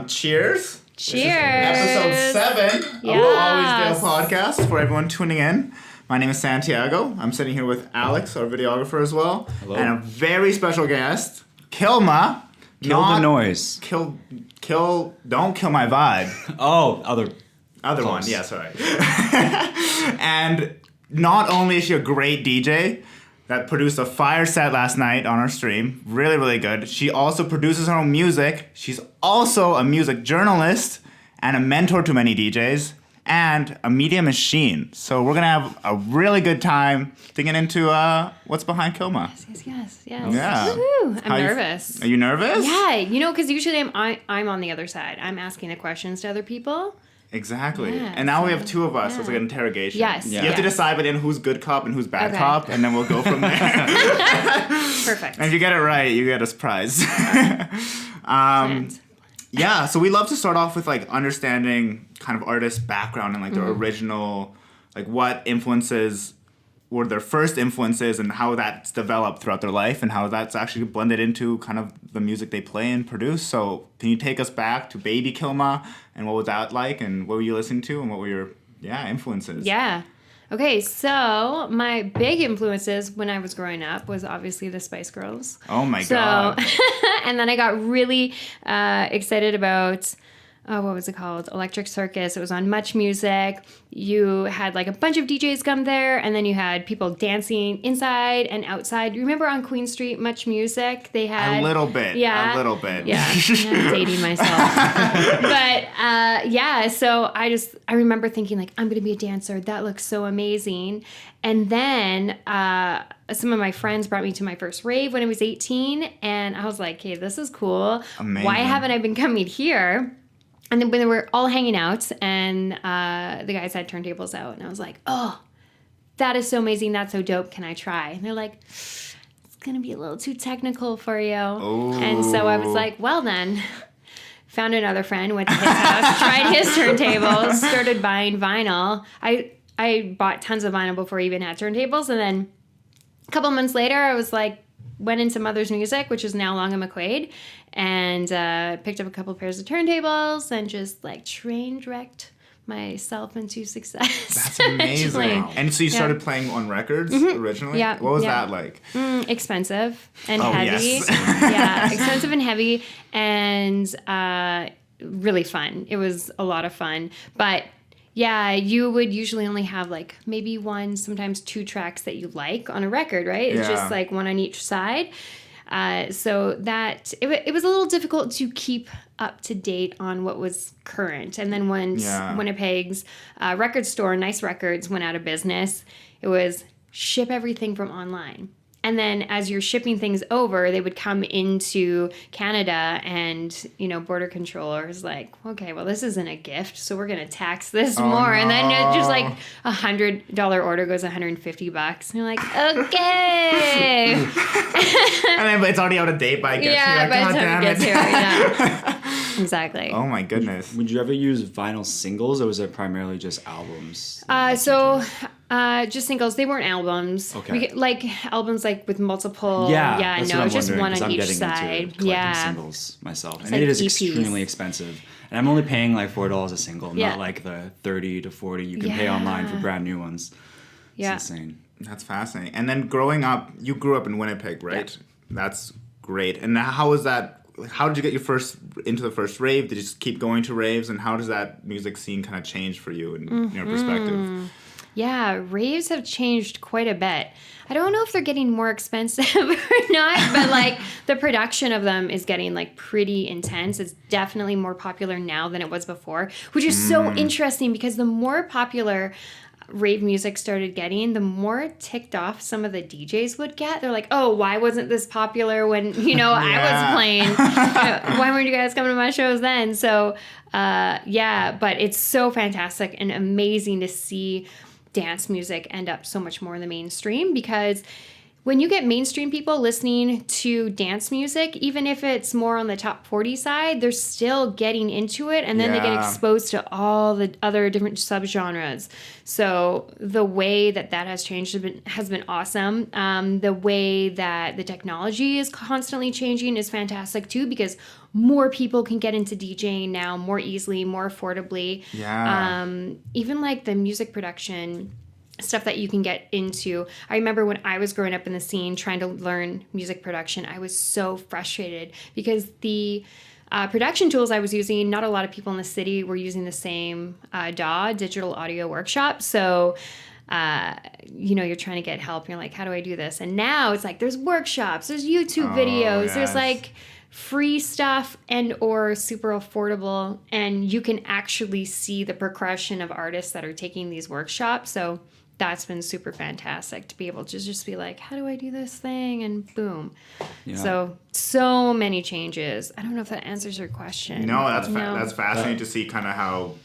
Cheers. Cheers. Episode 7 of the Always Dale podcast for everyone tuning in. My name is Santiago. I'm sitting here with Alex, our videographer as well. Hello. And a very special guest, Kilma. Kill the noise. Don't kill my vibe. Oh, Other one, yeah, sorry. And not only is she a great DJ that produced a fire set last night on our stream, really, really good. She also produces her own music. She's also a music journalist and a mentor to many DJs and a media machine. So we're going to have a really good time digging into what's behind Kilma. Yes. Yeah. Woohoo. I'm nervous. Are you nervous? Yeah, because usually I'm on the other side. I'm asking the questions to other people. Exactly. Yeah, and now we have two of us, so it's like an interrogation. Yes. You have to decide by the end who's good cop and who's bad cop, and then we'll go from there. Perfect. And if you get it right, you get a prize. Yeah, so we love to start off with like understanding kind of artists' background and like their original, like what influences were their first influences and how that's developed throughout their life and how that's actually blended into kind of the music they play and produce. So can you take us back to baby Kilma and what was that like and what were you listening to and what were your influences? Yeah. Okay, so my big influences when I was growing up was obviously the Spice Girls. Oh my God. And then I got really excited about, what was it called? Electric Circus. It was on Much Music. You had like a bunch of DJs come there, and then you had people dancing inside and outside. You remember on Queen Street, Much Music? They had A little bit. Yeah. I'm dating myself. But so I remember thinking like, I'm gonna be a dancer. That looks so amazing. And then some of my friends brought me to my first rave when I was 18, and I was like, hey, this is cool. Amazing. Why haven't I been coming here? And then when they were all hanging out and the guys had turntables out, and I was like, oh, that is so amazing. That's so dope. Can I try? And they're like, it's going to be a little too technical for you. Oh. And so I was like, well then, found another friend, went to his house, tried his turntables, started buying vinyl. I bought tons of vinyl before I even had turntables. And then a couple months later, I was like, went into Mother's Music, which is now Long and McQuaid, and picked up a couple pairs of turntables and just like train wrecked myself into success. That's amazing. And so you started playing on records originally? Yeah. What was that like? Expensive and heavy. Yes. Yeah, expensive and heavy and really fun. It was a lot of fun. But yeah, you would usually only have like maybe one, sometimes two tracks that you like on a record, right? It's just like one on each side. So that it was a little difficult to keep up to date on what was current. And then once Winnipeg's record store, Nice Records, went out of business, it was ship everything from online. And then as you're shipping things over, they would come into Canada and, border controllers like, okay, well, this isn't a gift, so we're going to tax this more. No. And then it just like $100 order goes $150. And you're like, okay. And then it's already out of date by guess. Yeah, like, by the God time it gets here. Yeah. Exactly. Oh my goodness. Would you ever use vinyl singles, or was it primarily just albums? Just singles. They weren't albums. Okay. Like albums like with multiple. That's what I'm just one on I'm each getting side. Into collecting singles myself. And like it is EPs. extremely expensive. And I'm only paying like $4 a single, not like the $30 to $40 you can pay online for brand new ones. It's insane. That's fascinating. And then growing up, you grew up in Winnipeg, right? Yeah. That's great. And how was that? How did you get into the first rave? Did you just keep going to raves? And how does that music scene kind of change for you in your perspective? Yeah, raves have changed quite a bit. I don't know if they're getting more expensive or not, but like the production of them is getting like pretty intense. It's definitely more popular now than it was before, which is so interesting because the more popular rave music started getting, the more ticked off some of the DJs would get. They're like, oh, why wasn't this popular when, I was playing? Why weren't you guys coming to my shows then? So, but it's so fantastic and amazing to see dance music end up so much more in the mainstream because when you get mainstream people listening to dance music, even if it's more on the top 40 side, they're still getting into it, and then they get exposed to all the other different subgenres. So the way that has changed has been awesome. The way that the technology is constantly changing is fantastic too, because more people can get into DJing now more easily, more affordably. Yeah. Even like the music production stuff that you can get into. I remember when I was growing up in the scene trying to learn music production, I was so frustrated because the production tools I was using, not a lot of people in the city were using the same DAW, Digital Audio Workshop. So, you're trying to get help. You're like, how do I do this? And now it's like, there's workshops, there's YouTube videos, yes. there's like free stuff and or super affordable. And you can actually see the progression of artists that are taking these workshops. So that's been super fantastic to be able to just be like, how do I do this thing? And boom. Yeah. So many changes. I don't know if that answers your question. No, that's fascinating to see kind of how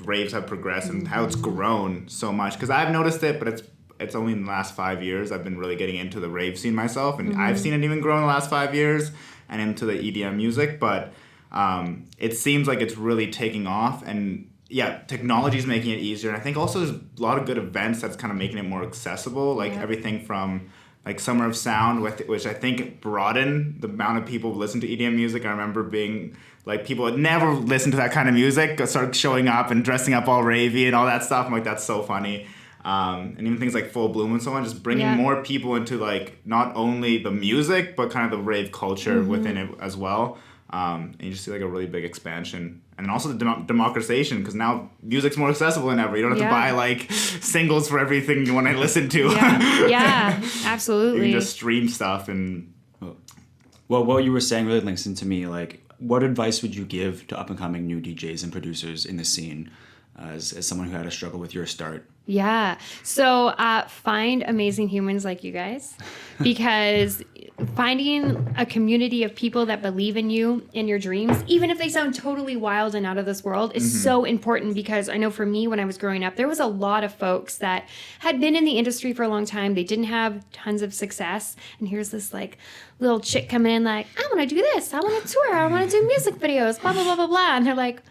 raves have progressed and how it's grown so much. Because I've noticed it, but it's only in the last 5 years I've been really getting into the rave scene myself. And I've seen it even grow in the last 5 years and into the EDM music. But it seems like it's really taking off. And technology is making it easier. And I think also there's a lot of good events that's kind of making it more accessible. Like everything from like Summer of Sound, which I think broadened the amount of people who listen to EDM music. I remember being like, people had never listened to that kind of music start showing up and dressing up all ravey and all that stuff. I'm like, that's so funny. And even things like Full Bloom and so on, just bringing more people into like not only the music, but kind of the rave culture within it as well. And you just see like a really big expansion. And also the democratization, because now music's more accessible than ever. You don't have to buy like singles for everything you want to listen to. Yeah, absolutely. You can just stream stuff. And well, what you were saying really links into me. Like, what advice would you give to up-and-coming new DJs and producers in the scene as someone who had a struggle with your start? Yeah. So find amazing humans like you guys, because finding a community of people that believe in you, in your dreams, even if they sound totally wild and out of this world, is so important. Because I know for me, when I was growing up, there was a lot of folks that had been in the industry for a long time. They didn't have tons of success. And here's this like little chick coming in like, I want to do this. I want to tour. I want to do music videos, blah, blah, blah, blah, blah. And they're like,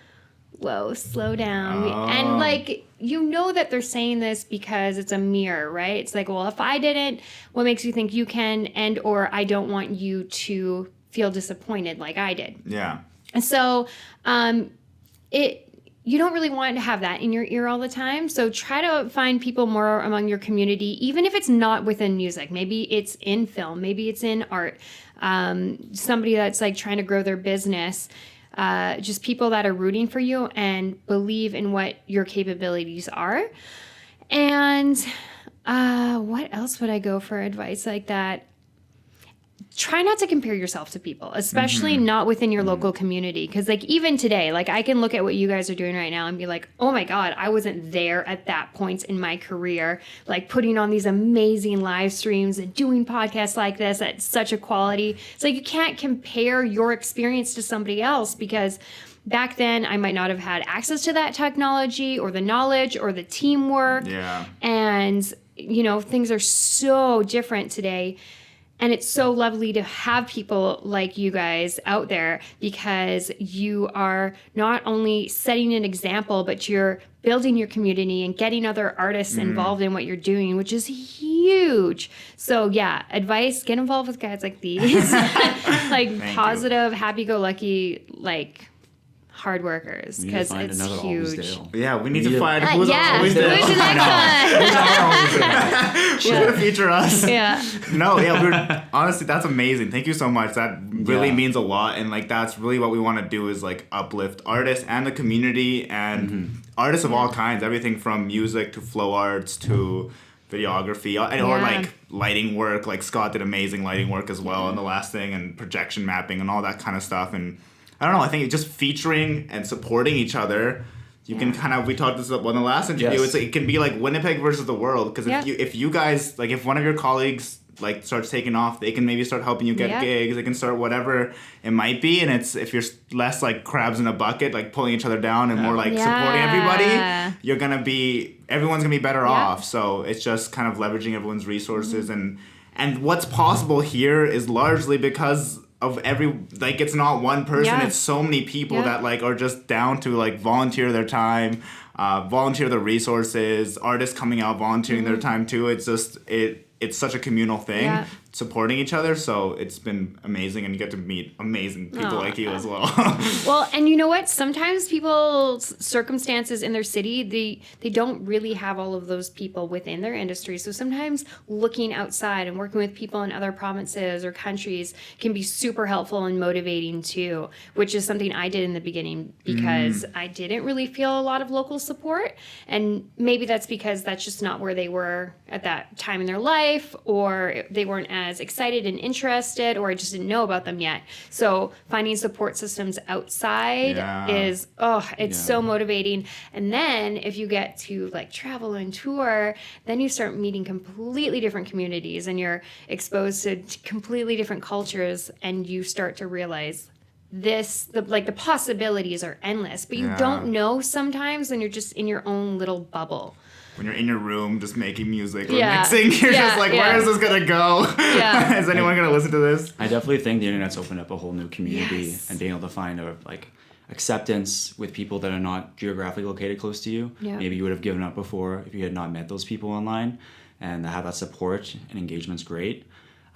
whoa, slow down. And like, that they're saying this because it's a mirror, right? It's like, well, if I didn't, what makes you think you can? And or I don't want you to feel disappointed like I did. Yeah. And so you don't really want to have that in your ear all the time. So try to find people more among your community, even if it's not within music. Maybe it's in film, maybe it's in art. Somebody that's like trying to grow their business. Just people that are rooting for you and believe in what your capabilities are. And what else would I go for advice like that? Try not to compare yourself to people, especially not within your local community. Because like even today, like I can look at what you guys are doing right now and be like, oh my God, I wasn't there at that point in my career, like putting on these amazing live streams and doing podcasts like this at such a quality. It's like you can't compare your experience to somebody else, because back then I might not have had access to that technology or the knowledge or the teamwork. Yeah. And, things are so different today. And it's so lovely to have people like you guys out there, because you are not only setting an example, but you're building your community and getting other artists involved in what you're doing, which is huge. So advice, get involved with guys like these, like positive, happy-go-lucky, like hard workers, because it's huge. Yeah, we need to find who's who's the next one. She's gonna feature us. Yeah. No, honestly, that's amazing. Thank you so much. That really means a lot, and like that's really what we want to do, is like uplift artists and the community and artists of all kinds. Everything from music to flow arts to videography or like lighting work. Like Scott did amazing lighting work as well in the last thing, and projection mapping and all that kind of stuff. And I don't know, I think just featuring and supporting each other, you can kind of, we talked this up on the last interview, it can be like Winnipeg versus the world, because if you guys, like if one of your colleagues like starts taking off, they can maybe start helping you get gigs, they can start whatever it might be, and it's, if you're less like crabs in a bucket, like pulling each other down and more like supporting everybody, everyone's gonna be better off. So it's just kind of leveraging everyone's resources and And what's possible here is largely because of it's not one person, Yeah. it's so many people Yeah. that like are just down to like volunteer their time, volunteer their resources, artists coming out volunteering their time too. It's just it's such a communal thing, Yeah. supporting each other. So it's been amazing, and you get to meet amazing people like you as well. Well, and you know what? Sometimes people's circumstances in their city, they don't really have all of those people within their industry. So sometimes looking outside and working with people in other provinces or countries can be super helpful and motivating too, which is something I did in the beginning because I didn't really feel a lot of local support. And maybe that's because that's just not where they were at that time in their life, or they weren't as excited and interested, or I just didn't know about them yet. So finding support systems outside is so motivating. And then if you get to like travel and tour, then you start meeting completely different communities and you're exposed to completely different cultures, and you start to realize the possibilities are endless, but you don't know sometimes when you're just in your own little bubble. When you're in your room just making music or Yeah. mixing, you're Yeah, just like, yeah. where is this gonna go? Yeah. Is anyone gonna listen to this? I definitely think the internet's opened up a whole new community, Yes. and being able to find acceptance with people that are not geographically located close to you. Yeah. Maybe you would have given up before if you had not met those people online, and to have that support and engagement's great.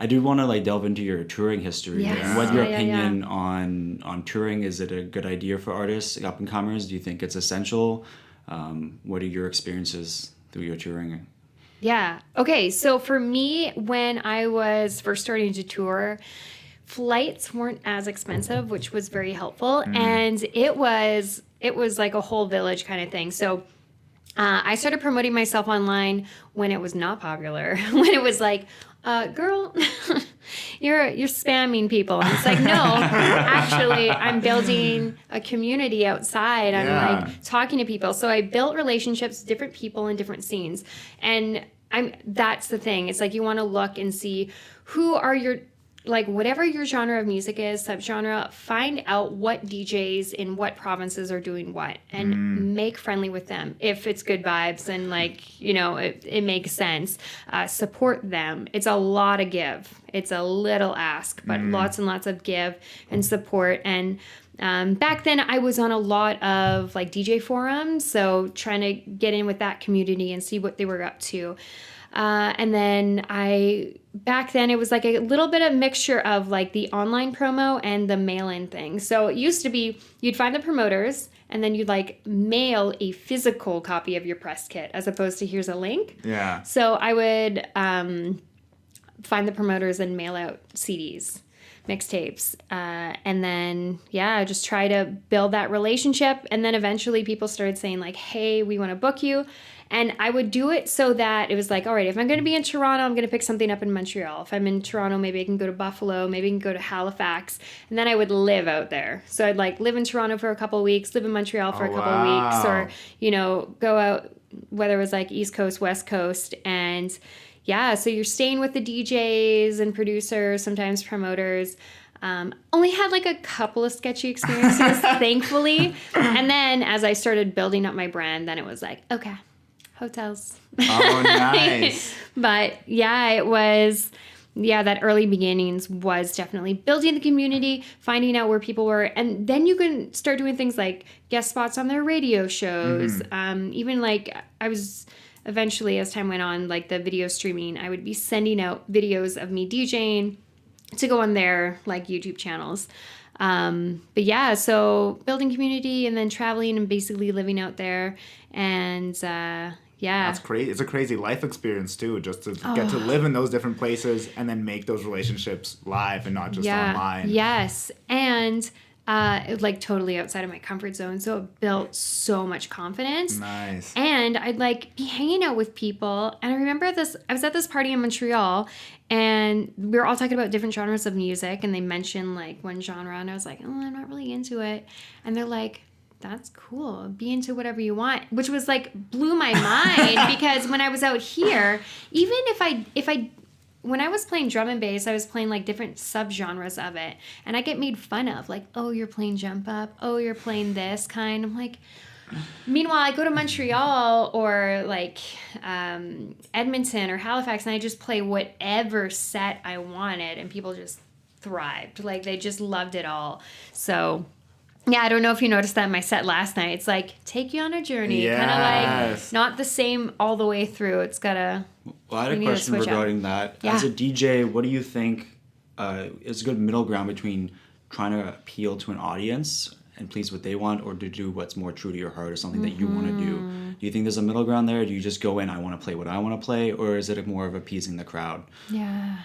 I do want to delve into your touring history. Yes. And what's your Yeah. opinion on touring? Is it a good idea for artists, up and comers? Do you think it's essential? What are your experiences through your touring? Yeah. Okay. So for me, when I was first starting to tour, flights weren't as expensive, which was very helpful. And it was like a whole village kind of thing. So I started promoting myself online when it was not popular, when it was like, girl, you're spamming people. And it's like, no, actually, I'm building a community outside. I'm like talking to people. So I built relationships with different people in different scenes. And that's the thing. It's like you want to look and see who are your, like whatever your genre of music is, subgenre, find out what DJs in what provinces are doing what, and make friendly with them. If it's good vibes and it makes sense, support them. It's a lot of give. It's a little ask, but lots and lots of give and support. And back then I was on a lot of DJ forums, so trying to get in with that community and see what they were up to. And then back then it was like a little bit of mixture of the online promo and the mail-in thing. So it used to be you'd find the promoters and then you'd mail a physical copy of your press kit as opposed to here's a link. Yeah. So I would find the promoters and mail out CDs, mixtapes, and then just try to build that relationship. And then eventually people started saying hey, we want to book you. And I would do it so that it was all right, if I'm going to be in Toronto, I'm going to pick something up in Montreal. If I'm in Toronto, maybe I can go to Buffalo, maybe I can go to Halifax. And then I would live out there. So I'd live in Toronto for a couple of weeks, live in Montreal for a couple of weeks, or, go out, whether it was East Coast, West Coast. And so you're staying with the DJs and producers, sometimes promoters. Only had a couple of sketchy experiences, thankfully. And then as I started building up my brand, then it was okay. Hotels. Oh, nice. But it was, that early beginnings was definitely building the community, finding out where people were. And then you can start doing things like guest spots on their radio shows. Even I was eventually, as time went on, the video streaming, I would be sending out videos of me DJing to go on their YouTube channels. But so building community and then traveling and basically living out there. And That's crazy. It's a crazy life experience too, just to get to live in those different places and then make those relationships live and not just online. Yes. And it was totally outside of my comfort zone. So it built so much confidence. Nice. And I'd be hanging out with people. And I remember I was at this party in Montreal and we were all talking about different genres of music. And they mentioned one genre and I was like, oh, I'm not really into it. And they're like, that's cool. Be into whatever you want, which was blew my mind because when I was out here, even when I was playing drum and bass, I was playing different subgenres of it, and I get made fun of oh, you're playing jump up, oh, you're playing this kind. I'm like, Meanwhile, I go to Montreal or like Edmonton or Halifax, and I just play whatever set I wanted, and people just thrived. Like they just loved it all. So yeah, I don't know if you noticed that in my set last night. It's like take you on a journey, kind of like not the same all the way through. It's gotta. Well, I had a question regarding that. Yeah. As a DJ, what do you think is a good middle ground between trying to appeal to an audience and please what they want, or to do what's more true to your heart or something that you want to do? Do you think there's a middle ground there? Do you just go in, I want to play what I want to play, or is it more of appeasing the crowd? Yeah.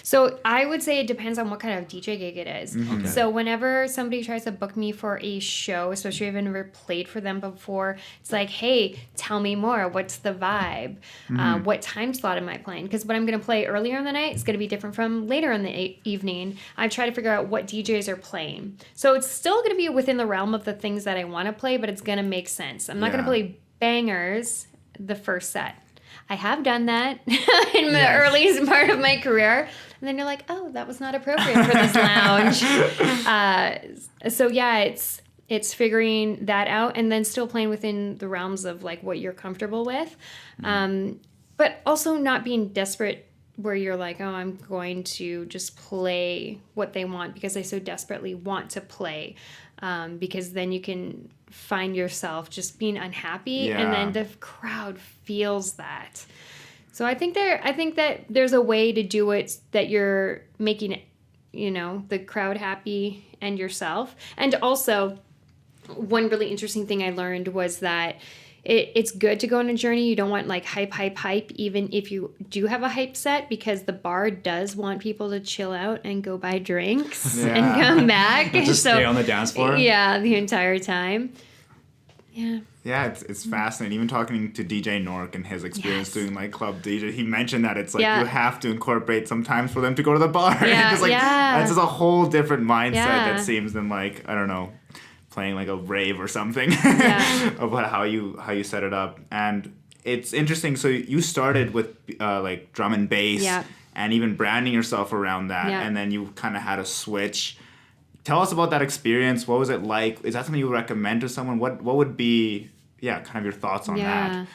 So I would say it depends on what kind of DJ gig it is. Okay. So whenever somebody tries to book me for a show, especially if I've never played for them before, it's like, hey, tell me more. What's the vibe? What time slot am I playing? Because what I'm going to play earlier in the night is going to be different from later in the evening. I try to figure out what DJs are playing. So it's still going to be within the realm of the things that I want to play, but it's going to make sense. I'm not going to play bangers the first set. I have done that in the earliest part of my career. And then you're like, oh, that was not appropriate for this lounge. So yeah, it's figuring that out and then still playing within the realms of like what you're comfortable with. But also not being desperate where you're like, oh, I'm going to just play what they want because I so desperately want to play. Because then you can find yourself just being unhappy and then the crowd feels that. So I think that there's a way to do it that you're making it, the crowd happy and yourself. And also one really interesting thing I learned was that it's good to go on a journey. You don't want like hype, even if you do have a hype set, because the bar does want people to chill out and go buy drinks and come back. Just stay on the dance floor? Yeah, the entire time. Yeah. Yeah, it's fascinating. Even talking to DJ Nork and his experience doing like club DJ, he mentioned that it's like you have to incorporate some times for them to go to the bar. Yeah, That's just a whole different mindset that seems than like, I don't know, playing like a rave or something about how you set it up. And it's interesting. So you started with like drum and bass and even branding yourself around that, and then you kind of had a switch. Tell us about that experience. What was it like? Is that something you would recommend to someone? What would be kind of your thoughts on that?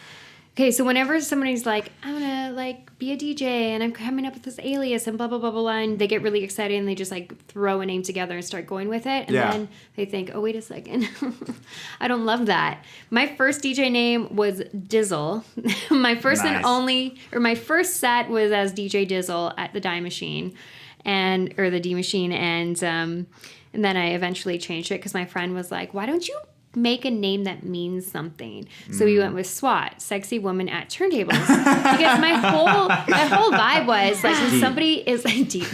Okay, so whenever somebody's like, I want to like be a DJ and I'm coming up with this alias and blah, blah, blah, blah, blah, and they get really excited and they just like throw a name together and start going with it. And then they think, oh, wait a second. I don't love that. My first DJ name was Dizzle. My first and only, or my first set was as DJ Dizzle at the Die Machine or the D Machine. And then I eventually changed it because my friend was like, why don't you make a name that means something? So we went with SWAT, Sexy Woman at Turntables, because my whole vibe was like when somebody is like deep,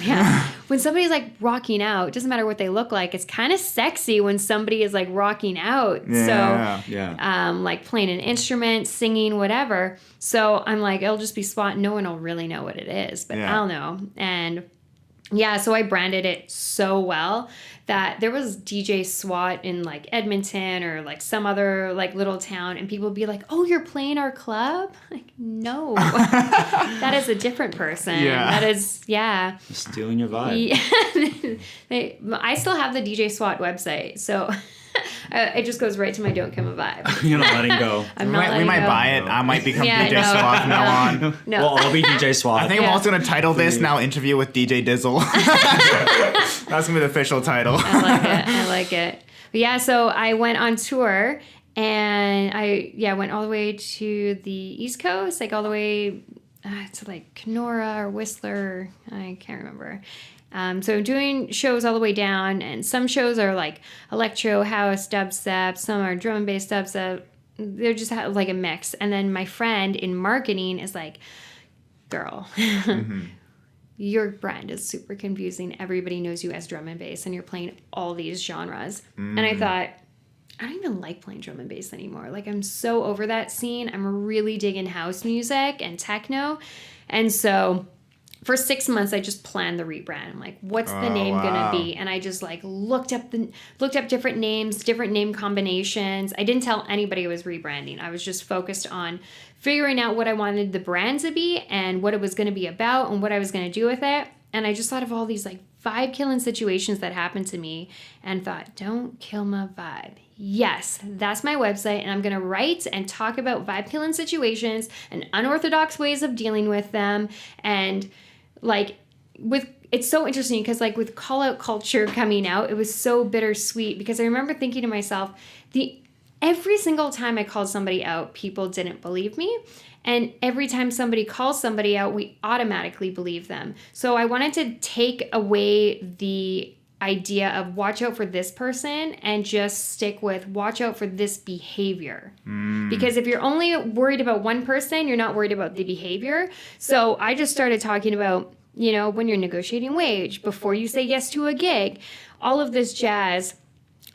when somebody's like rocking out, it doesn't matter what they look like, it's kind of sexy when somebody is like rocking out. Like playing an instrument, singing, whatever. So I'm like, it'll just be SWAT. No one will really know what it is, but I'll know. And so I branded it so well that there was DJ SWAT in like Edmonton or like some other like little town, and people would be like, oh, you're playing our club? Like, no, that is a different person. That is, stealing your vibe. I still have the DJ SWAT website, so it just goes right to my Don't Kilma Vibe. You're not letting go. We might buy it. I might become DJ SWAT from now on. No. We'll all be DJ SWAT. I think I'm also going to title this now Interview with DJ Dizzle. That's going to be the official title. I like it. But so I went on tour and I went all the way to the East Coast, like all the way to like Kenora or Whistler. I can't remember. So doing shows all the way down, and some shows are like electro, house, dubstep, some are drum and bass dubstep. They're just like a mix. And then my friend in marketing is like, girl, your brand is super confusing. Everybody knows you as drum and bass, and you're playing all these genres. And I thought, I don't even like playing drum and bass anymore. Like, I'm so over that scene. I'm really digging house music and techno. And so for 6 months, I just planned the rebrand. I'm like, what's the name gonna be? And I just like looked up different names, different name combinations. I didn't tell anybody I was rebranding. I was just focused on figuring out what I wanted the brand to be and what it was gonna be about and what I was gonna do with it. And I just thought of all these like vibe killing situations that happened to me and thought, Don't Kilma Vibe. yes, that's my website, and I'm going to write and talk about vibe killing situations and unorthodox ways of dealing with them. And like it's so interesting because like with call out culture coming out, it was so bittersweet because I remember thinking to myself, every single time I called somebody out, people didn't believe me. And every time somebody calls somebody out, we automatically believe them. So I wanted to take away the idea of watch out for this person and just stick with watch out for this behavior. Because if you're only worried about one person, you're not worried about the behavior. So I just started talking about, you know, when you're negotiating wage, before you say yes to a gig, all of this jazz,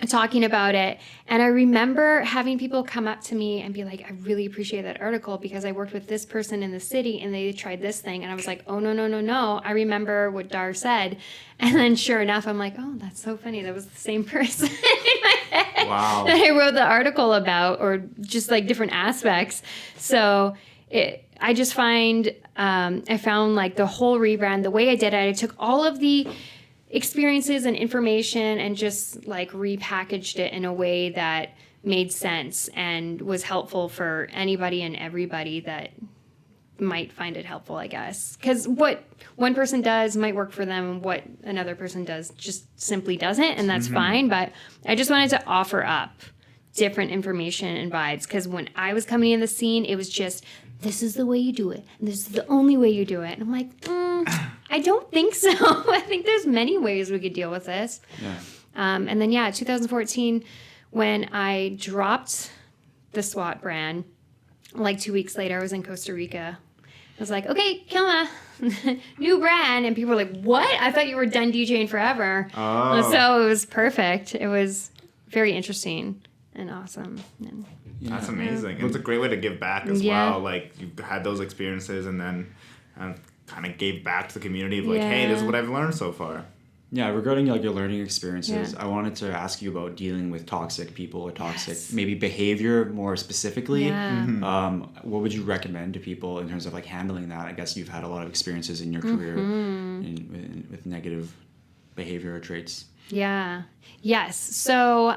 talking about it. And I remember having people come up to me and be like, I really appreciate that article because I worked with this person in the city and they tried this thing. And I was like, oh, no. I remember what Dar said. And then sure enough, I'm like, oh, that's so funny. That was the same person in my head Wow. that I wrote the article about, or just like different aspects. So I just I found like the whole rebrand, the way I did it, I took all of the experiences and information and just like repackaged it in a way that made sense and was helpful for anybody and everybody that might find it helpful, I guess. Because what one person does might work for them, and what another person does just simply doesn't, and that's fine. But I just wanted to offer up different information and vibes, because when I was coming in the scene, it was just, this is the way you do it, and this is the only way you do it. And I'm like, I don't think so. I think there's many ways we could deal with this. Yeah. And then, 2014, when I dropped the SWAT brand, like 2 weeks later, I was in Costa Rica. I was like, okay, Kilma, new brand. And people were like, what? I thought you were done DJing forever. Oh. So it was perfect. It was very interesting and awesome. And That's amazing. It's a great way to give back as well. Like, you had those experiences and then kind of gave back to the community of like, hey, this is what I've learned so far. Yeah, regarding like your learning experiences, Yeah. I wanted to ask you about dealing with toxic people or toxic maybe behavior more specifically. Yeah. What would you recommend to people in terms of like handling that? I guess you've had a lot of experiences in your career with negative behavior or traits. Yeah. Yes. So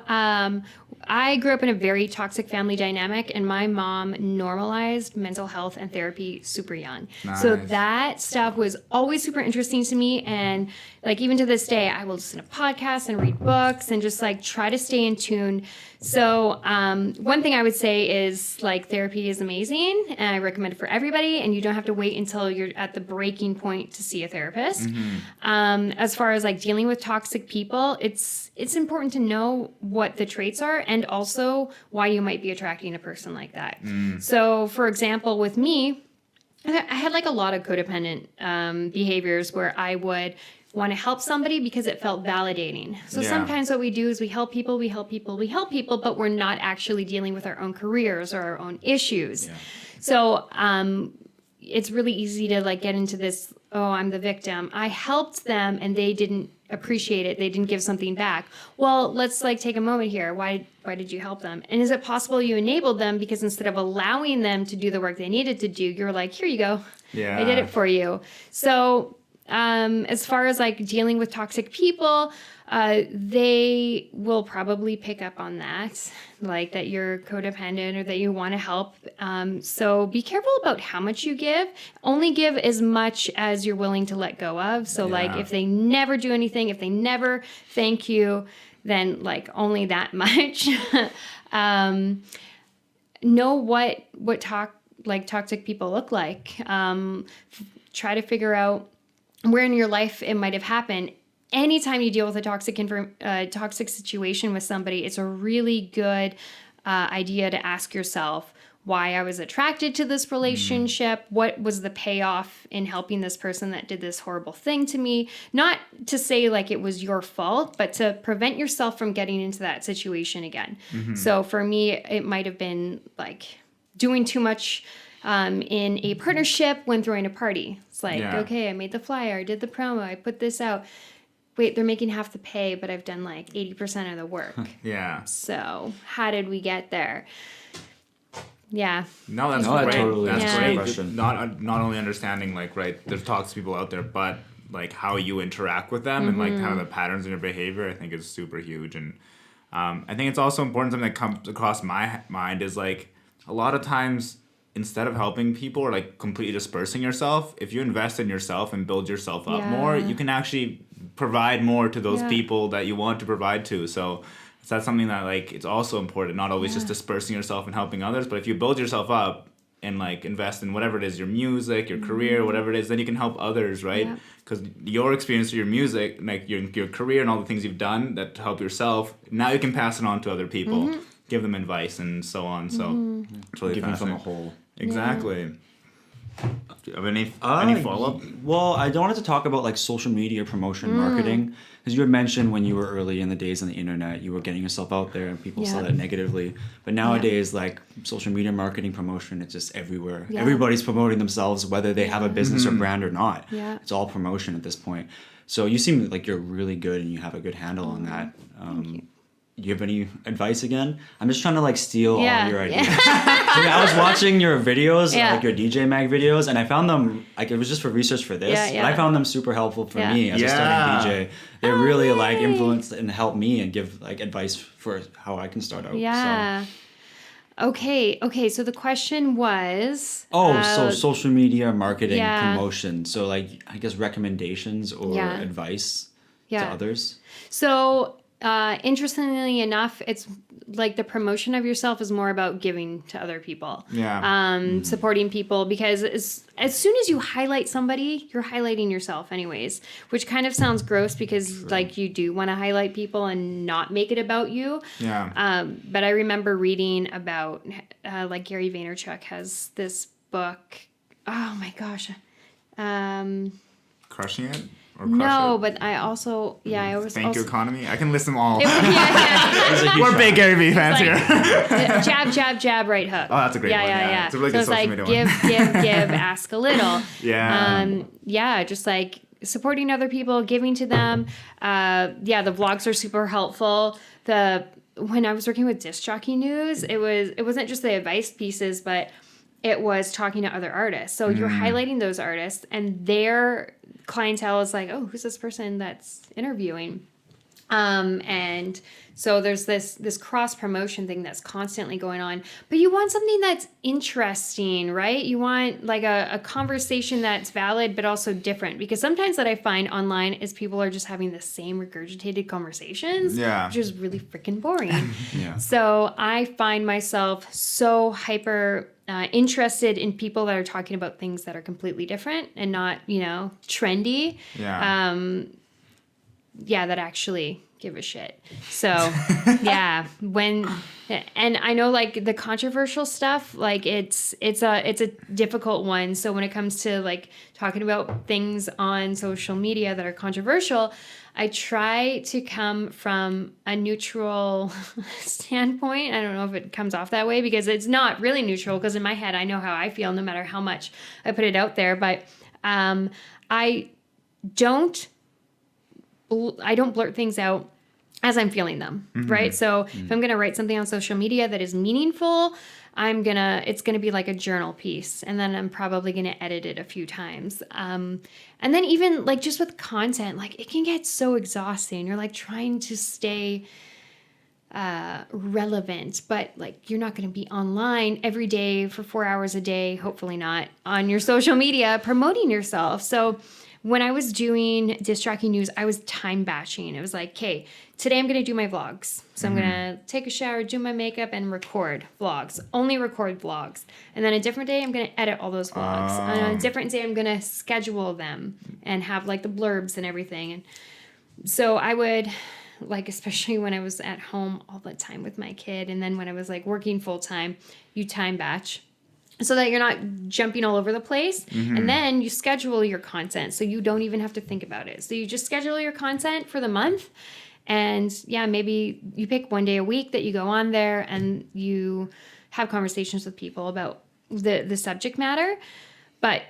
I grew up in a very toxic family dynamic, and my mom normalized mental health and therapy super young. Nice. So that stuff was always super interesting to me. And like even to this day, I will listen to podcasts and read books and just like try to stay in tune. So one thing I would say is like therapy is amazing, and I recommend it for everybody, and you don't have to wait until you're at the breaking point to see a therapist. As far as like dealing with toxic people, it's important to know what the traits are and also why you might be attracting a person like that. So for example, with me, I had like a lot of codependent behaviors where I would want to help somebody because it felt validating. So sometimes what we do is we help people, but we're not actually dealing with our own careers or our own issues. So it's really easy to like get into this, oh, I'm the victim. I helped them and they didn't appreciate it. They didn't give something back. Well, let's like take a moment here. Why did you help them? And is it possible you enabled them because instead of allowing them to do the work they needed to do, you're like, here you go. Yeah. I did it for you. So as far as like dealing with toxic people, they will probably pick up on that, like that you're codependent or that you want to help. So be careful about how much you give. Only give as much as you're willing to let go of. So like if they never do anything, if they never thank you, then like only that much. Know what toxic people look like. Try to figure out where in your life it might have happened. Anytime you deal with a toxic situation with somebody, it's a really good idea to ask yourself why I was attracted to this relationship. What was the payoff in helping this person that did this horrible thing to me? Not to say like it was your fault, but to prevent yourself from getting into that situation again. So for me, it might have been like doing too much in a partnership when throwing a party. It's like, okay, I made the flyer, I did the promo, I put this out. Wait, they're making half the pay, but I've done like 80% of the work. So how did we get there? Yeah. No, that's great. Totally That's answers great. the question. Not only understanding like, right, there's toxic people out there, but like how you interact with them and like kind of the patterns in your behavior, I think is super huge. And I think it's also important, something that comes across my mind is like a lot of times instead of helping people or like completely dispersing yourself, if you invest in yourself and build yourself up more, you can actually provide more to those people that you want to provide to. So that's something that like it's also important, not always just dispersing yourself and helping others, but if you build yourself up and like invest in whatever it is, your music, your career, whatever it is, then you can help others, right? Because your experience through your music, like your career and all the things you've done that help yourself, now you can pass it on to other people, give them advice and so on. So it's really Giving from a fascinating. whole. Exactly. Do you have any follow-up? Well, I wanted to talk about like social media promotion marketing, because you had mentioned when you were early in the days on the internet, you were getting yourself out there and people saw that negatively. But nowadays, like social media marketing promotion, it's just everywhere. Everybody's promoting themselves, whether they have a business or brand or not. It's all promotion at this point. So you seem like you're really good and you have a good handle on that. Do you have any advice again? I'm just trying to like steal all your ideas. I was watching your videos, like your DJ Mag videos, and I found them, like it was just for research for this, but I found them super helpful for me as a starting DJ. They really like influenced and helped me and give like advice for how I can start out. Yeah. So. Okay. So the question was... so social media marketing promotion. So like, I guess recommendations or advice to others. So... interestingly enough, it's like the promotion of yourself is more about giving to other people. Supporting people, because as soon as you highlight somebody, you're highlighting yourself anyways, which kind of sounds gross because like you do want to highlight people and not make it about you. But I remember reading about like Gary Vaynerchuk has this book. Oh my gosh. Crushing It? No, but I also, I was Thank also... You Economy? I can list them all. Yeah. We're big Gary Vee fans here. Jab, jab, jab, right hook. Oh, that's a great one. Yeah. It's a really good social media one. Give, ask a little. Just like supporting other people, giving to them. The vlogs are super helpful. When I was working with Disc Jockey News, it wasn't just the advice pieces, but it was talking to other artists. So you're highlighting those artists, and their clientele is like, oh, who's this person that's interviewing? And so there's this cross promotion thing that's constantly going on, but you want something that's interesting, right? You want like a conversation that's valid, but also different, because sometimes that I find online is people are just having the same regurgitated conversations, which is really freaking boring. So I find myself so hyper interested in people that are talking about things that are completely different and not, trendy. That actually give a shit. So, and I know like the controversial stuff, like it's a difficult one. So when it comes to like talking about things on social media that are controversial, I try to come from a neutral standpoint. I don't know if it comes off that way because it's not really neutral, because in my head I know how I feel no matter how much I put it out there. But I don't blurt things out as I'm feeling them, right? So if I'm going to write something on social media that is meaningful, it's going to be like a journal piece, and then I'm probably going to edit it a few times. And then even like just with content, like it can get so exhausting. You're like trying to stay relevant, but like you're not going to be online every day for 4 hours a day, hopefully not on your social media promoting yourself. So when I was doing Disc Jockey News, I was time batching. It was like, okay, today I'm going to do my vlogs. So I'm going to take a shower, do my makeup, and record vlogs. Only record vlogs. And then a different day, I'm going to edit all those vlogs. On a different day, I'm going to schedule them and have like the blurbs and everything. And so I would, like, especially when I was at home all the time with my kid, and then when I was like working full time, you time batch, so that you're not jumping all over the place. And then you schedule your content, so you don't even have to think about it. So you just schedule your content for the month. And maybe you pick one day a week that you go on there and you have conversations with people about the subject matter. But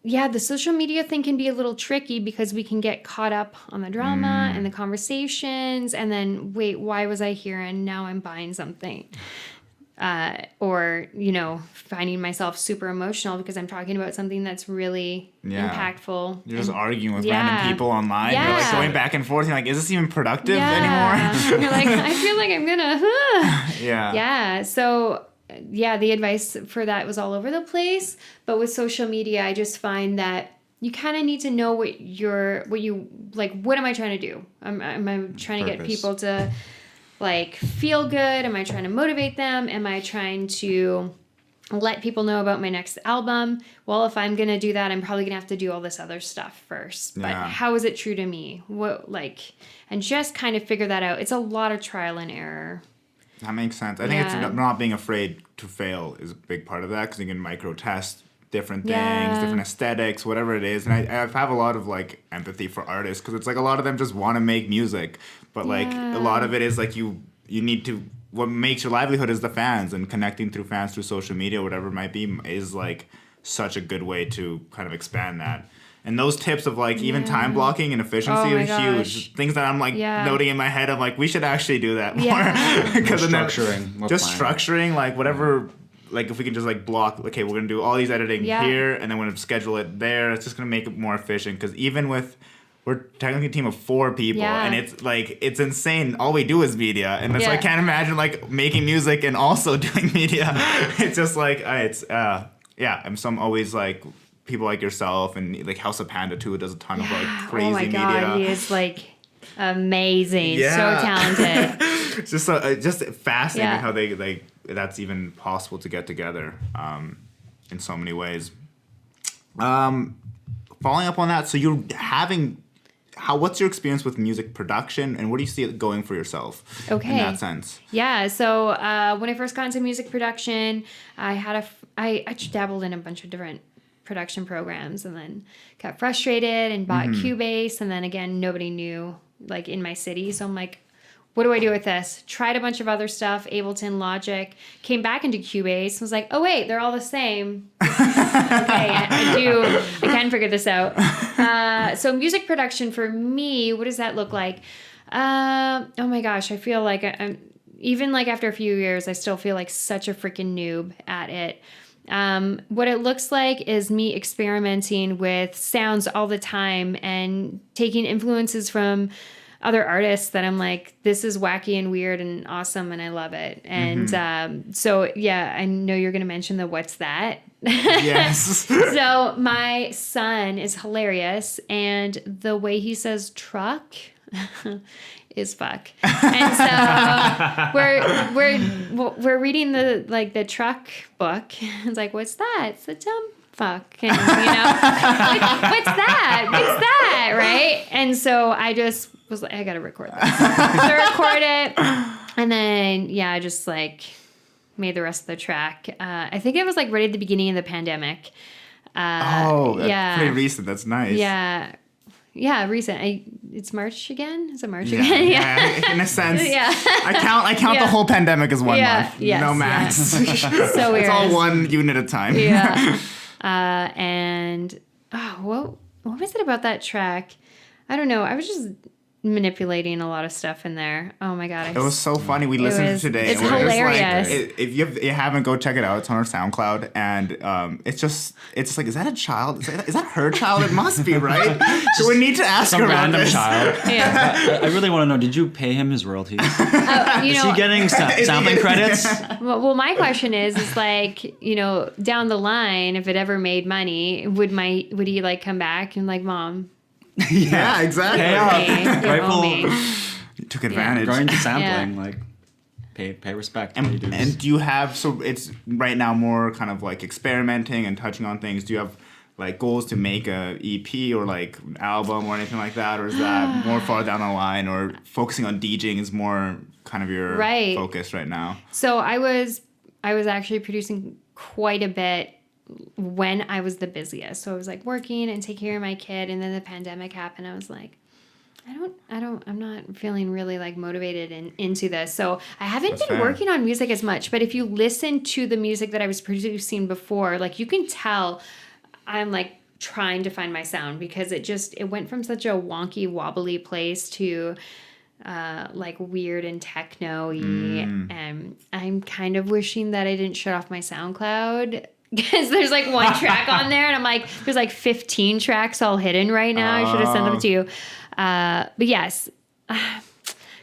the social media thing can be a little tricky because we can get caught up on the drama and the conversations. And then, wait, why was I here? And now I'm buying something. or, finding myself super emotional because I'm talking about something that's really impactful. You're just arguing with random people online. Yeah. You're like going back and forth. You're like, is this even productive anymore? You're like, I feel like I'm gonna. Yeah. Yeah. So, the advice for that was all over the place. But with social media, I just find that you kind of need to know what am I trying to do? Am I trying to get people to like feel good? Am I trying to motivate them? Am I trying to let people know about my next album? Well, if I'm going to do that, I'm probably going to have to do all this other stuff first. But how is it true to me? And just kind of figure that out. It's a lot of trial and error. That makes sense. I think it's not being afraid to fail is a big part of that, because you can micro test different things, different aesthetics, whatever it is. And I have a lot of like empathy for artists, because it's like a lot of them just want to make music, but like a lot of it is like you need to, what makes your livelihood is the fans, and connecting through fans through social media, whatever it might be, is like such a good way to kind of expand that. And those tips of like even time blocking and efficiency are huge. Things that I'm like noting in my head. I'm like, we should actually do that more. Because structuring, like whatever. Like if we can just like block, okay, we're gonna do all these editing here, and then we're gonna schedule it there. It's just gonna make it more efficient. Because even with, we're technically a team of 4 people, and it's like, it's insane. All we do is media, and it's I can't imagine like making music and also doing media. It's just like I'm always like people like yourself, and like House of Panda too does a ton of like crazy media. Oh my god, he is like amazing, so talented. It's just fascinating how they that's even possible to get together in so many ways. Following up on that, so you're having, what's your experience with music production, and what do you see it going for yourself in that sense? Yeah, so when I first got into music production, I dabbled in a bunch of different production programs, and then got frustrated and bought Cubase, and then again, nobody knew like in my city, so I'm like, what do I do with this? Tried a bunch of other stuff, Ableton, Logic, came back into Cubase, was like, oh wait, they're all the same. Okay, I can figure this out. So music production for me, what does that look like? Oh my gosh, I feel like I'm, even like after a few years, I still feel like such a freaking noob at it. What it looks like is me experimenting with sounds all the time and taking influences from other artists that I'm like, this is wacky and weird and awesome, and I love it. And so I know you're going to mention the what's that. Yes. So my son is hilarious, and the way he says truck is fuck. And so we're reading the truck book. It's like, what's that? It's a dumb fuck. And, like, what's that? Right? And so I just was like, I gotta record this. So I record it, and then I just like made the rest of the track. I think it was like right at the beginning of the pandemic. That's pretty recent. That's nice. Yeah, recent. It's March again? Is it March again? Yeah, in a sense. I count the whole pandemic as 1 month. Yes, no max. So weird. It's all one unit at a time. And what was it about that track? I don't know. I was just manipulating a lot of stuff in there. Oh my god, it was so funny. We listened to it today. It's hilarious. If you haven't, go check it out. It's on our SoundCloud, and it's just like, is that a child? Is that her child? It must be, right? So we need to ask her about random this. child. I really want to know. Did you pay him his royalties? Is he getting sampling credits? Well, my question is like, down the line, if it ever made money, would he like come back and like, Mom? Yeah, exactly. Rightful. You took advantage. Going to sampling, like pay respect. And do you have, so it's right now more kind of like experimenting and touching on things. Do you have like goals to make a EP or like an album or anything like that, or is that more far down the line, or focusing on DJing is more kind of your focus right now? So I was actually producing quite a bit when I was the busiest. So I was like working and taking care of my kid, and then the pandemic happened. I was like, I'm not feeling really like motivated and into this. So I haven't been working on music as much, but if you listen to the music that I was producing before, like you can tell I'm like trying to find my sound, because it went from such a wonky, wobbly place to like weird and techno-y. And I'm kind of wishing that I didn't shut off my SoundCloud because there's like one track on there and I'm like, there's like 15 tracks all hidden right now. I should have sent them to you. But yes,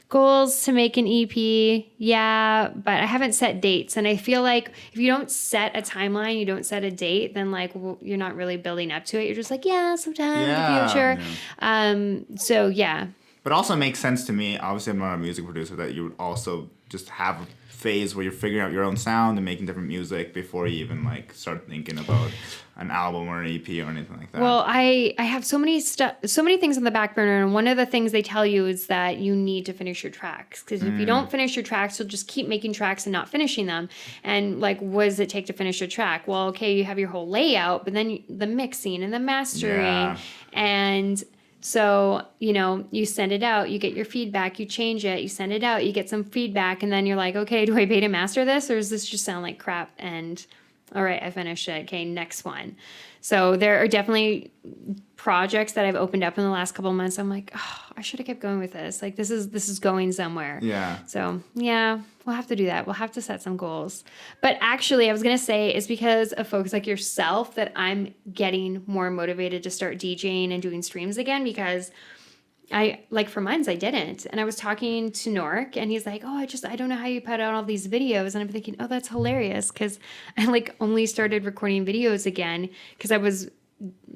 goals to make an EP. Yeah, but I haven't set dates. And I feel like if you don't set a timeline, you don't set a date, then like you're not really building up to it. You're just like, yeah, sometime in the future. Yeah. So yeah. But also makes sense to me, obviously I'm not a music producer, that you would also just have a phase where you're figuring out your own sound and making different music before you even like start thinking about an album or an EP or anything like that. Well, I have so many things on the back burner, and one of the things they tell you is that you need to finish your tracks, because if you don't finish your tracks, you'll just keep making tracks and not finishing them. And like, what does it take to finish a track? Well, okay, you have your whole layout, but then the mixing and the mastering and so, you know, you send it out, you get your feedback, you change it, you send it out, you get some feedback, and then you're like, okay, do I pay to master this, or does this just sound like crap? And all right, I finished it. Okay, next one. So there are definitely projects that I've opened up in the last couple of months. I'm like, oh, I should have kept going with this. Like, this is going somewhere. Yeah. So yeah, we'll have to do that. We'll have to set some goals. But actually, I was going to say it's because of folks like yourself that I'm getting more motivated to start DJing and doing streams again, because for months I didn't. And I was talking to Nork and he's like, oh, I don't know how you put out all these videos. And I'm thinking, oh, that's hilarious. Cause I like only started recording videos again because I was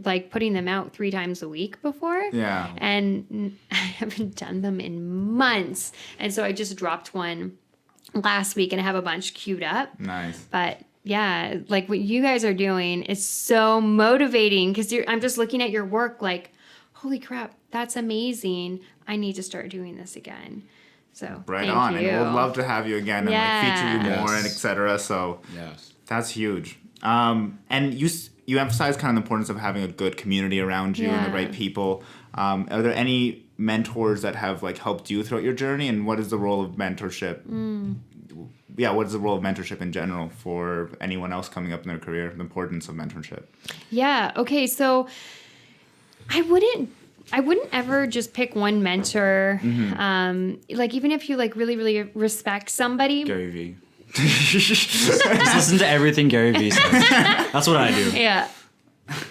like putting them out 3 times a week before. Yeah. And I haven't done them in months. And so I just dropped one last week and I have a bunch queued up. Nice. But yeah, like what you guys are doing is so motivating because I'm just looking at your work like, holy crap, that's amazing. I need to start doing this again. So right on. You. And we'd love to have you again and like feature you more and etc. So that's huge. And you emphasize kind of the importance of having a good community around you and the right people. Are there any mentors that have like helped you throughout your journey, and what is the role of mentorship? Yeah, what is the role of mentorship in general for anyone else coming up in their career? The importance of mentorship. Yeah. Okay. So I wouldn't ever just pick one mentor. Like even if you like really, really respect somebody. Gary Vee. Just listen to everything Gary Vee says. That's what I do. Yeah.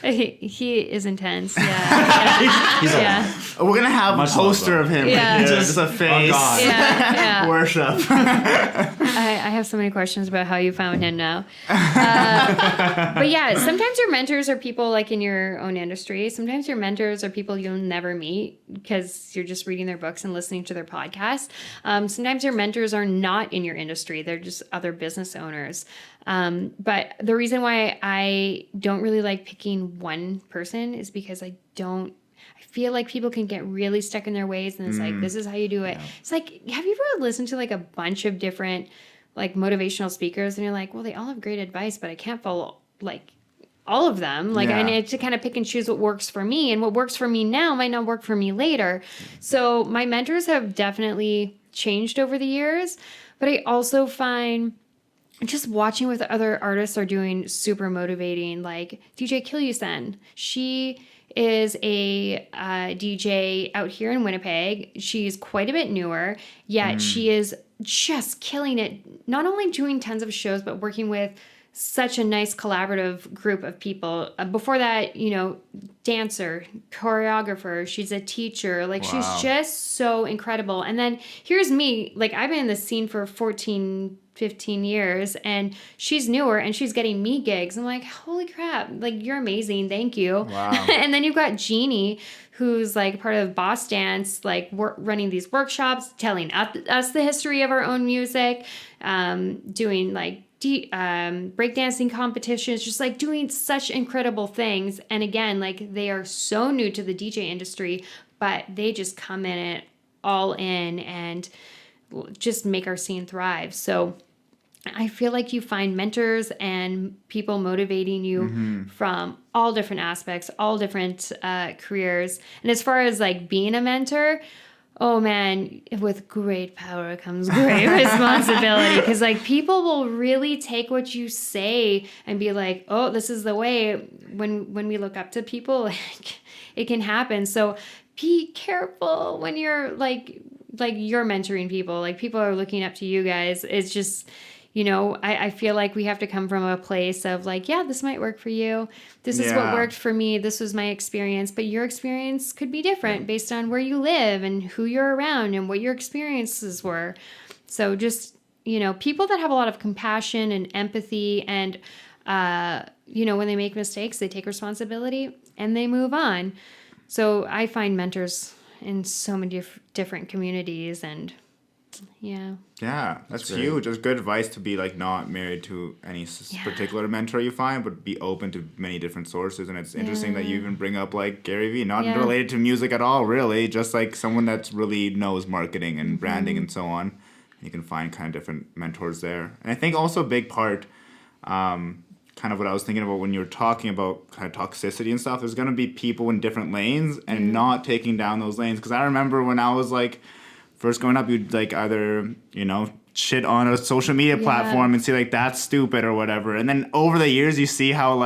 He is intense. Yeah. He's We're going to have a poster of him. Yeah. Just a face. Oh, God. Yeah. Worship. I have so many questions about how you found him now. But yeah, sometimes your mentors are people like in your own industry. Sometimes your mentors are people you'll never meet because you're just reading their books and listening to their podcasts. Sometimes your mentors are not in your industry. They're just other business owners. But the reason why I don't really like picking one person is because I feel like people can get really stuck in their ways and it's like, this is how you do it. Yeah. It's like, have you ever listened to like a bunch of different like motivational speakers and you're like, well, they all have great advice, but I can't follow like all of them. Like I need to kind of pick and choose what works for me, and what works for me now might not work for me later. So my mentors have definitely changed over the years, but I also find just watching what the other artists are doing super motivating. Like DJ Kilma, she is a DJ out here in Winnipeg. She's quite a bit newer, yet she is just killing it. Not only doing tons of shows, but working with such a nice collaborative group of people. Before that, you know, dancer, choreographer, she's a teacher. Like she's just so incredible. And then here's me, like I've been in the scene for 15 years and she's newer and she's getting me gigs. I'm like, holy crap, like you're amazing. Thank you. Wow. And then you've got Jeannie, who's like part of Boss Dance, like running these workshops, telling us the history of our own music, doing like breakdancing competitions, just like doing such incredible things. And again, like they are so new to the DJ industry, but they just come in it all in and just make our scene thrive. So I feel like you find mentors and people motivating you from all different aspects, all different careers. And as far as like being a mentor, oh man, with great power comes great responsibility. Because like people will really take what you say and be like, oh, this is the way. When we look up to people, like, it can happen. So be careful when you're like like you're mentoring people, like people are looking up to you guys. It's just, you know, I feel like we have to come from a place of like, yeah, this might work for you. This is what worked for me. This was my experience. But your experience could be different based on where you live and who you're around and what your experiences were. So just, you know, people that have a lot of compassion and empathy and, you know, when they make mistakes, they take responsibility and they move on. So I find mentors in so many different communities, and yeah, that's huge. That's good advice to be like not married to any particular mentor you find, but be open to many different sources. And it's interesting that you even bring up like Gary Vee, not related to music at all, really, just like someone that's really knows marketing and branding and so on. You can find kind of different mentors there. And I think also a big part, kind of what I was thinking about when you were talking about kind of toxicity and stuff, there's going to be people in different lanes and not taking down those lanes. Because I remember when I was like first growing up, you'd like either, you know, shit on a social media platform and see like that's stupid or whatever. And then over the years, you see how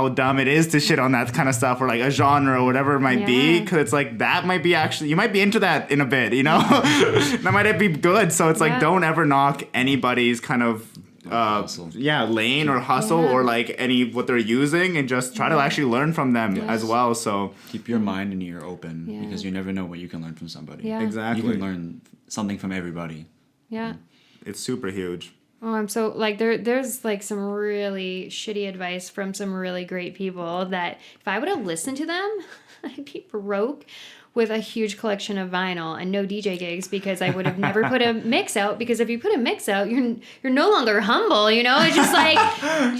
dumb it is to shit on that kind of stuff, or like a genre or whatever it might be. Because it's like that might be actually, you might be into that in a bit, you know? That might be good. So it's like don't ever knock anybody's kind of lane or hustle or like what they're using, and just try to actually learn from them as well. So keep your mind and ear open because you never know what you can learn from somebody. Exactly. You can learn something from everybody. It's super huge. Oh, I'm so like there's like some really shitty advice from some really great people that if I would have listened to them, I'd be broke with a huge collection of vinyl and no DJ gigs, because I would have never put a mix out, because if you put a mix out, you're no longer humble, you know? It's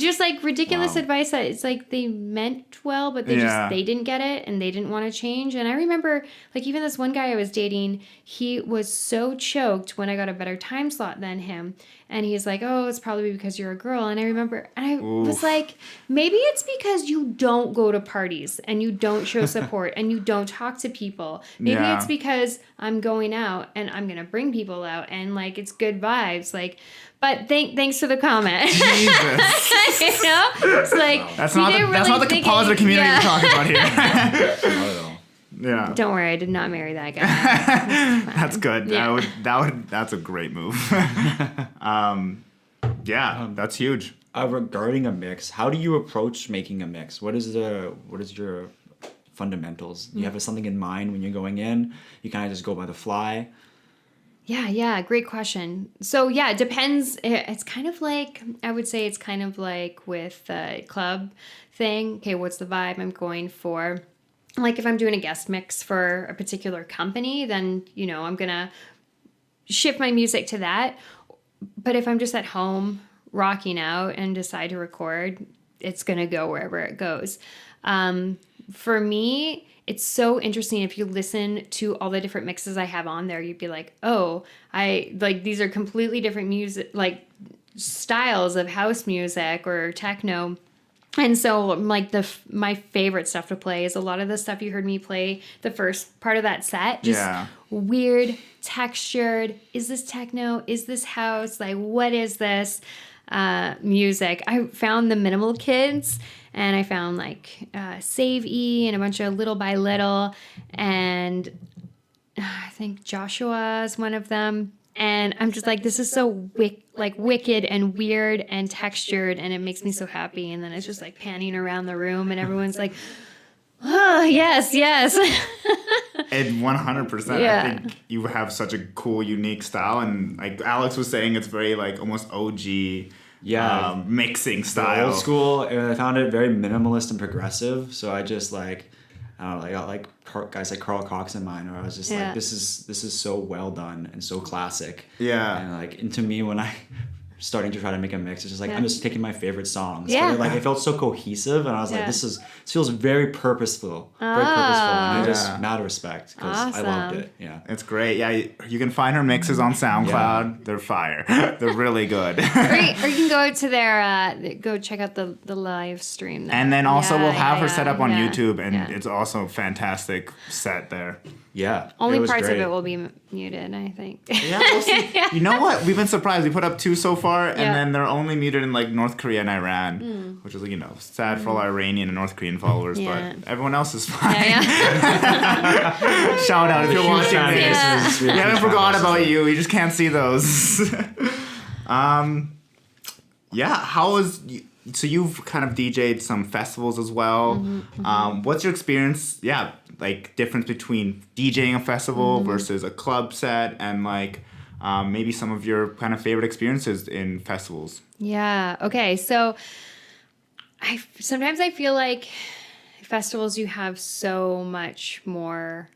just like ridiculous advice that it's like they meant well, but they didn't get it and they didn't want to change. And I remember like even this one guy I was dating, he was so choked when I got a better time slot than him. And he's like, oh, it's probably because you're a girl. And I remember, and I was like, maybe it's because you don't go to parties and you don't show support and you don't talk to people. Maybe it's because I'm going out and I'm going to bring people out and like it's good vibes. Like, but thanks for the comment. Jesus. You know? It's like, that's not the positive community you're talking about here. Not at all. Yeah. Don't worry, I did not marry that guy. That's good. Yeah. That's a great move. That's huge. Regarding a mix, how do you approach making a mix? What is your fundamentals? Do you have something in mind when you're going in? You kind of just go by the fly? Yeah, great question. So yeah, it depends. It's kind of like, I would say it's kind of like with the club thing. Okay, what's the vibe I'm going for? Like if I'm doing a guest mix for a particular company, then, you know, I'm going to shift my music to that. But if I'm just at home rocking out and decide to record, it's going to go wherever it goes. For me, it's so interesting. If you listen to all the different mixes I have on there, you'd be like, oh, these are completely different music, like styles of house music or techno. And so, like, my favorite stuff to play is a lot of the stuff you heard me play the first part of that set. Just weird, textured. Is this techno? Is this house? Like, what is this music? I found the Minimal Kids, and I found, like, Save E and a bunch of Little by Little. And I think Joshua is one of them. And I'm just like, this is so wicked and weird and textured, and it makes me so happy. And then it's just like panning around the room, and everyone's like, oh, yes. And 100%. Yeah. I think you have such a cool, unique style. And like Alex was saying, it's very like almost OG mixing style. Old school. And I found it very minimalist and progressive. So I just like, I don't know, I got like guys like Carl Cox in mind, where I was just like, this is so well done and so classic. Yeah. And like, and to me, when I starting to try to make a mix, it's just like I'm just taking my favorite songs. Yeah. But like it felt so cohesive, and I was like, this feels very purposeful, and I just mad respect because I loved it. Yeah, it's great. Yeah, you can find her mixes on SoundCloud. Yeah. They're fire. They're really good. or you can go to their go check out the live stream there. And then also we'll have her set up on YouTube, and it's also a fantastic set there. Yeah. Only parts of it will be muted, I think. Yeah, we'll see. You know what? We've been surprised. We put up 2 so far, and then they're only muted in like North Korea and Iran. which is, sad for all our Iranian and North Korean followers, Yeah. but everyone else is fine. Yeah. Shout out if you're watching this. Yeah. We haven't forgot about you. We just can't see those. How was... So you've kind of DJ'd some festivals as well. What's your experience, difference between DJing a festival versus a club set, and maybe some of your kind of favorite experiences in festivals? Yeah. Okay. So sometimes I feel like festivals, you have so much more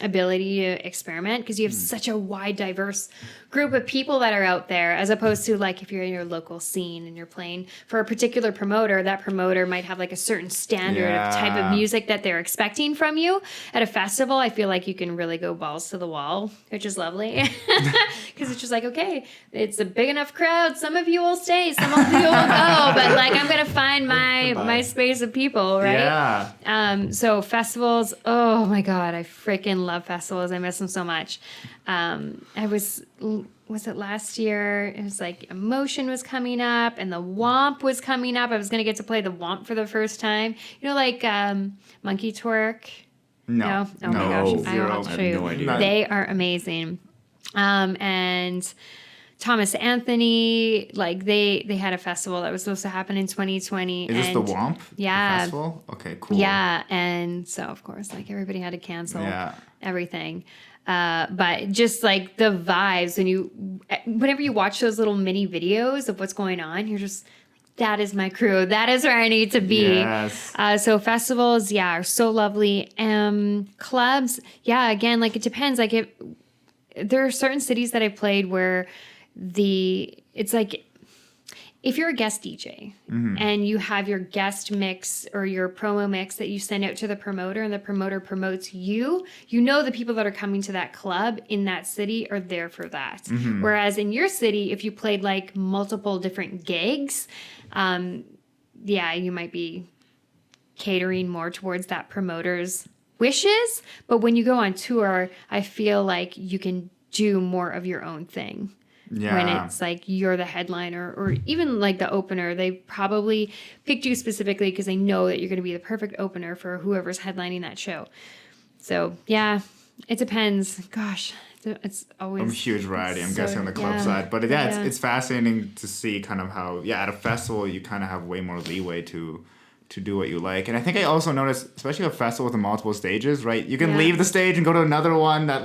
ability to experiment because you have such a wide, diverse group of people that are out there, as opposed to if you're in your local scene and you're playing for a particular promoter, that promoter might have a certain standard of type of music that they're expecting from you. At a festival, I feel like you can really go balls to the wall, which is lovely because it's just okay, it's a big enough crowd. Some of you will stay, some of you will go, but I'm going to find my space of people, right? Yeah. So festivals, oh my God, I freaking love festivals. I miss them so much. Was it last year? It was Emotion was coming up and the Womp was coming up. I was going to get to play the Womp for the first time. Monkey Twerk? No. Oh my gosh. I'll show you. no idea. They are amazing. And Thomas Anthony, they had a festival that was supposed to happen in 2020. Is this the Womp? Yeah. The festival? Okay, cool. Yeah, and so of course, everybody had to cancel everything. But just the vibes whenever you watch those little mini videos of what's going on, you're just that is my crew. That is where I need to be. Yes. So festivals, are so lovely. Clubs, again, it depends. There are certain cities that I played where it's if you're a guest DJ and you have your guest mix or your promo mix that you send out to the promoter and the promoter promotes you, the people that are coming to that club in that city are there for that. Whereas in your city, if you played multiple different gigs, you might be catering more towards that promoter's wishes. But when you go on tour, I feel like you can do more of your own thing. Yeah. When it's you're the headliner or even the opener, they probably picked you specifically because they know that you're going to be the perfect opener for whoever's headlining that show. So it depends. Gosh, it's always a huge variety. I'm guessing on the club side, but it's fascinating to see kind of how at a festival you kind of have way more leeway to do what you like. And I think I also noticed, especially a festival with multiple stages, right? You can leave the stage and go to another one that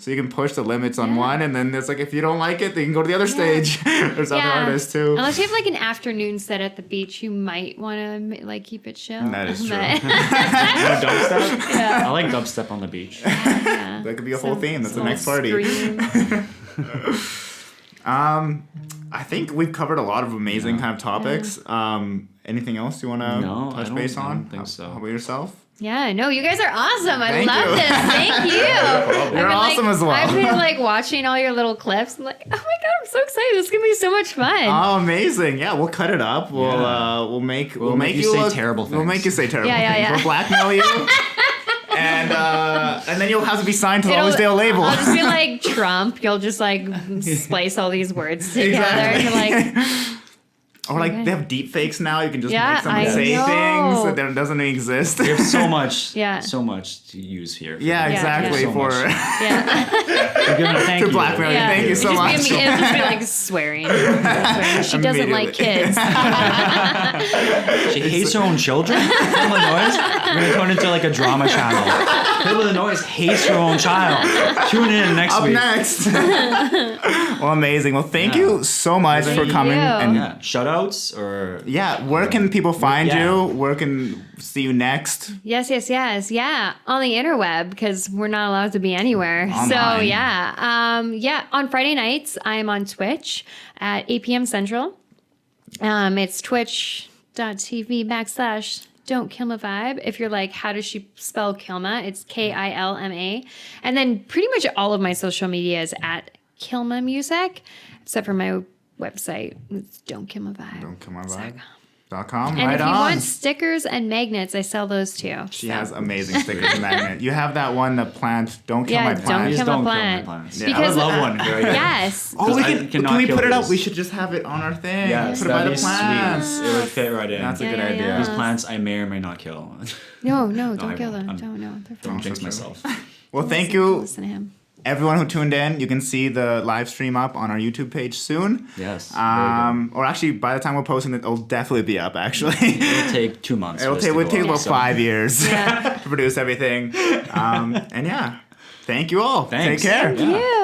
so you can push the limits on one, and then it's if you don't like it, then you can go to the other stage. There's other artists too. Unless you have an afternoon set at the beach, you might want to keep it chill. That is true. Dubstep? Yeah. I like dubstep on the beach. Yeah. That could be a whole theme. That's the next party. I think we've covered a lot of amazing kind of topics. Anything else you want to touch base on? I don't think so. How about yourself? Yeah, no, you guys are awesome. I Thank love you. this. Thank you. You're awesome as well. I've been watching all your little clips. I'm oh my God, I'm so excited. This is gonna be so much fun. Oh, amazing. Yeah, we'll cut it up. We'll make you say look, terrible things. We'll make you say terrible things. Yeah. We'll blackmail you. And then you'll have to be signed to the Alwaysdale label. I'll just be like Trump. You'll just splice all these words together. Exactly. And you're or okay. They have deep fakes now. You can just Yeah, make someone I say know. things that doesn't exist. We have so much, Yeah. so much to use here. Yeah, exactly. So For much. yeah. We're giving a thank to you. blackmail you. Yeah. Thank you so It'll much. just be swearing. She doesn't like kids. She hates her own children? Kilma Noise? We're going to turn into a drama channel. Kilma Noise hates her own child. Tune in next Up week. next. Well, amazing. Well, thank you so much for coming. you. And Shutouts or... yeah, where can people find Yeah. you? Where can see you next? Yes. Yeah. On the interweb, because we're not allowed to be anywhere. Online. So yeah. On Friday nights, I'm on Twitch at 8 p.m. Central. It's twitch.tv/Don't Kilma Vibe. If you're how does she spell Kilma? It's Kilma. And then pretty much all of my social media is at Kilma Music, except for my website. It's Don't Kilma Vibe. Don't Kilma Vibe. And right if you on. want stickers and magnets, I sell those too. She has amazing stickers and magnets. You have that one, the plant, don't kill my don't plant. kill Don't my kill my plant. plants. Yeah, Because I would love one. Very good. yes. Oh, we I can cannot we kill put it up? these. We should just have it on our thing. Yes, Put it by that'd the be plants. sweet. It would fit right in. That's a Yeah, good yeah, idea. yeah. These plants I may or may not kill. No, I don't kill won't. them. I'm- Don't, no. They're Don't fine. jinx myself. Well, thank Don't you, listen to him. everyone who tuned in. You can see the live stream up on our YouTube page soon. Yes. very Or actually, by the time we're posting it, it'll definitely be up. Actually, good. It'll take 2 months. for this to It'll go take up, about so- 5 years Yeah. to produce everything. And yeah, thank you all. Thanks. Take care. Yeah. Yeah.